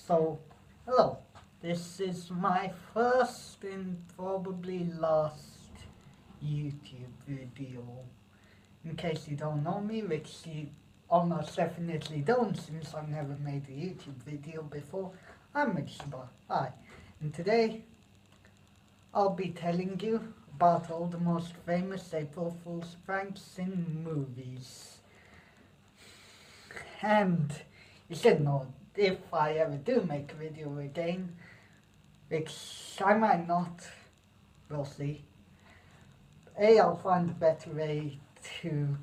So, hello, this is my first and probably last YouTube video. In case you don't know me, which you almost definitely don't since I've never made a YouTube video before, I'm Mixbar. Hi, and today I'll be telling you about all the most famous April Fool's pranks in movies. And you should know, if I ever do make a video again, which I might not, we'll see. I'll find a better way to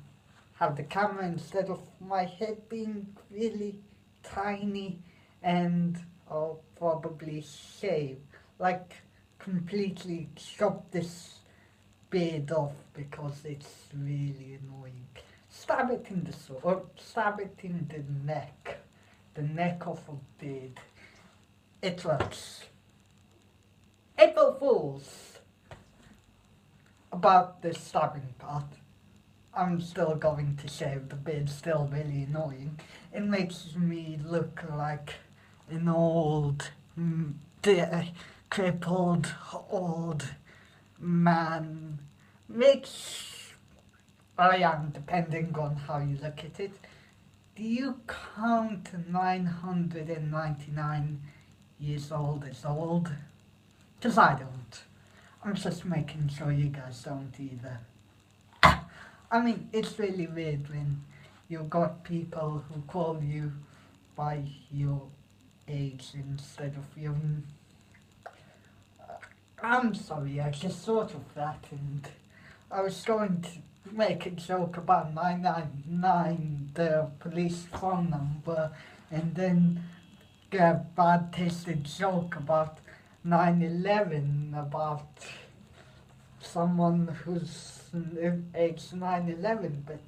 have the camera instead of my head being really tiny, and I'll probably shave, like completely chop this beard off because it's really annoying. Stab it in the sword, stab it in the neck of a beard. It works. April Fools! About the stabbing part, I'm still going to shave the beard, still really annoying. It makes me look like an old, crippled old man. Which I am, depending on how you look at it. Do you count 999 years old as old? Because I don't. I'm just making sure you guys don't either. I mean, it's really weird when you've got people who call you by your age instead of your... I'm sorry, I just thought of that, and I was going to make a joke about 999, the police phone number, and then get a bad tasted joke about 9/11, about someone who's age 9/11, but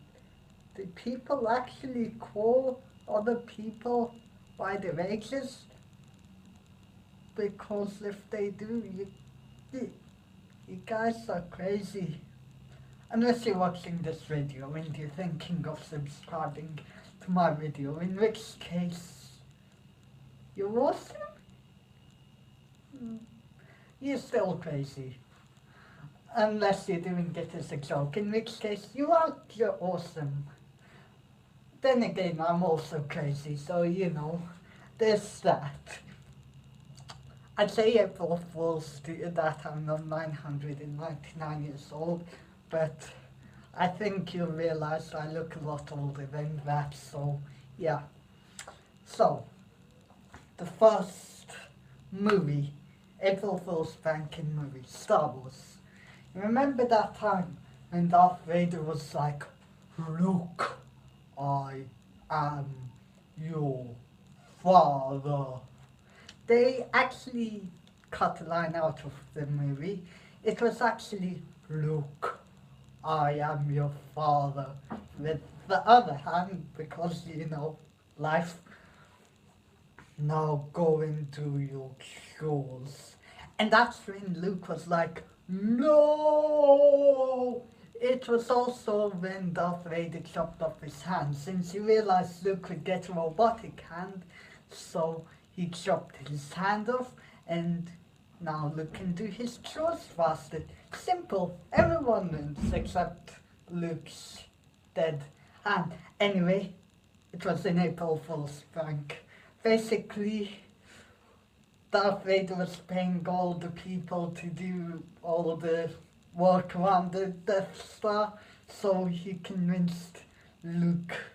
do people actually call other people by their ages? Because if they do, you guys are crazy. Unless you're watching this video and you're thinking of subscribing to my video, in which case you're awesome. You're still crazy. Unless you're doing it as a joke, in which case you're awesome. Then again, I'm also crazy, so you know, there's that. I'd say April Fools do that I'm not 999 years old, but I think you'll realize I look a lot older than that, so yeah. So, the first movie, April Fool's pranking movie, Star Wars. Remember that time when Darth Vader was like, "Luke, I am your father." They actually cut a line out of the movie. It was actually, "Luke, I am your father," with the other hand, because, you know, life. "Now go into your chores." And that's when Luke was like, "No!" It was also when Darth Vader chopped off his hand, since he realized Luke could get a robotic hand, so he chopped his hand off, and now Luke can do his chores faster. Simple. Everyone wins except Luke's dead hand. Anyway, it was an April Fool's prank. Basically, Darth Vader was paying all the people to do all the work around the Death Star, so he convinced Luke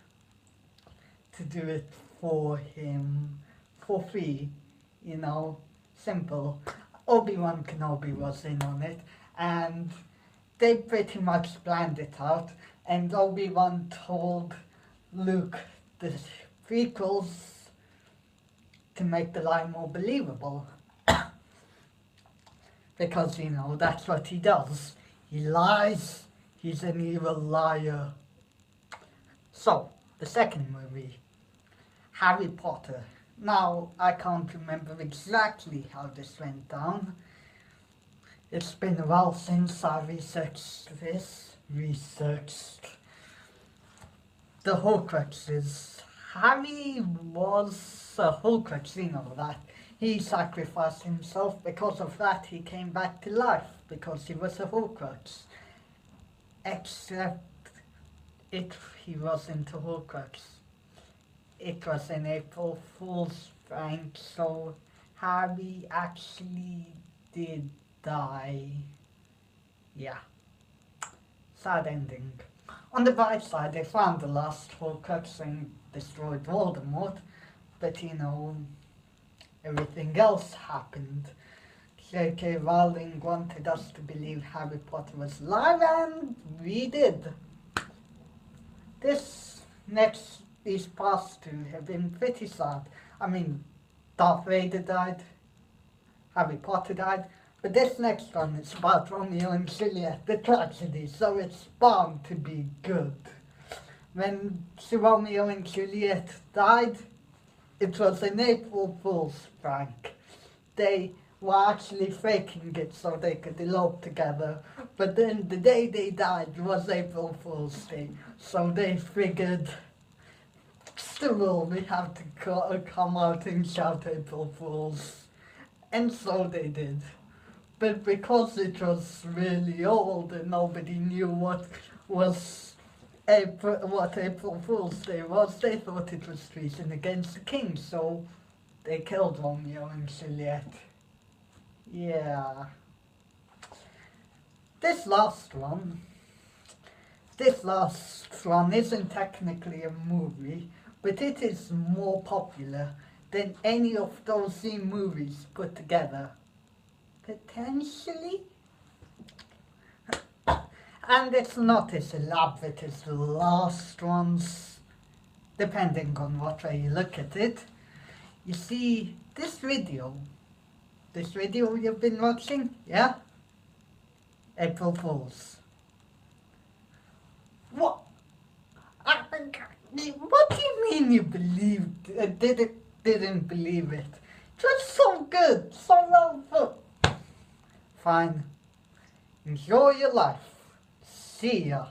to do it for him for free, you know, simple. Obi-Wan Kenobi was in on it, and they pretty much planned it out, and Obi-Wan told Luke the prequels to make the lie more believable. Because, you know, that's what he does. He lies. He's an evil liar. So, the second movie, Harry Potter. Now, I can't remember exactly how this went down. It's been a while since I researched this. The Horcruxes. Harry was a Horcrux, you know that. He sacrificed himself. Because of that, he came back to life, because he was a Horcrux. Except if he wasn't a Horcrux. It was an April Fool's prank, so Harry actually did die. Yeah. Sad ending. On the bright side, they found the last Horcrux and destroyed Voldemort, but you know, everything else happened. J.K. Rowling wanted us to believe Harry Potter was alive, and we did. These past two have been pretty sad. I mean, Darth Vader died, Harry Potter died, but this next one is about Romeo and Juliet, the tragedy, so it's bound to be good. When Romeo and Juliet died, it was an April Fool's prank. They were actually faking it so they could elope together, but then the day they died was April Fool's Day, so they figured, still we have to come out and shout April Fools, and so they did. But because it was really old and nobody knew what April Fool's Day was, they thought it was treason against the king, so they killed Romeo and Juliet. Yeah. This last one isn't technically a movie, but it is more popular than any of those same movies put together. Potentially? And it's not as elaborate as the last ones, depending on what way you look at it. You see, this video you've been watching, yeah? April Fools. What? What do you mean you believed, didn't believe it? It was so good, so well put. Fine. Enjoy your life. See ya.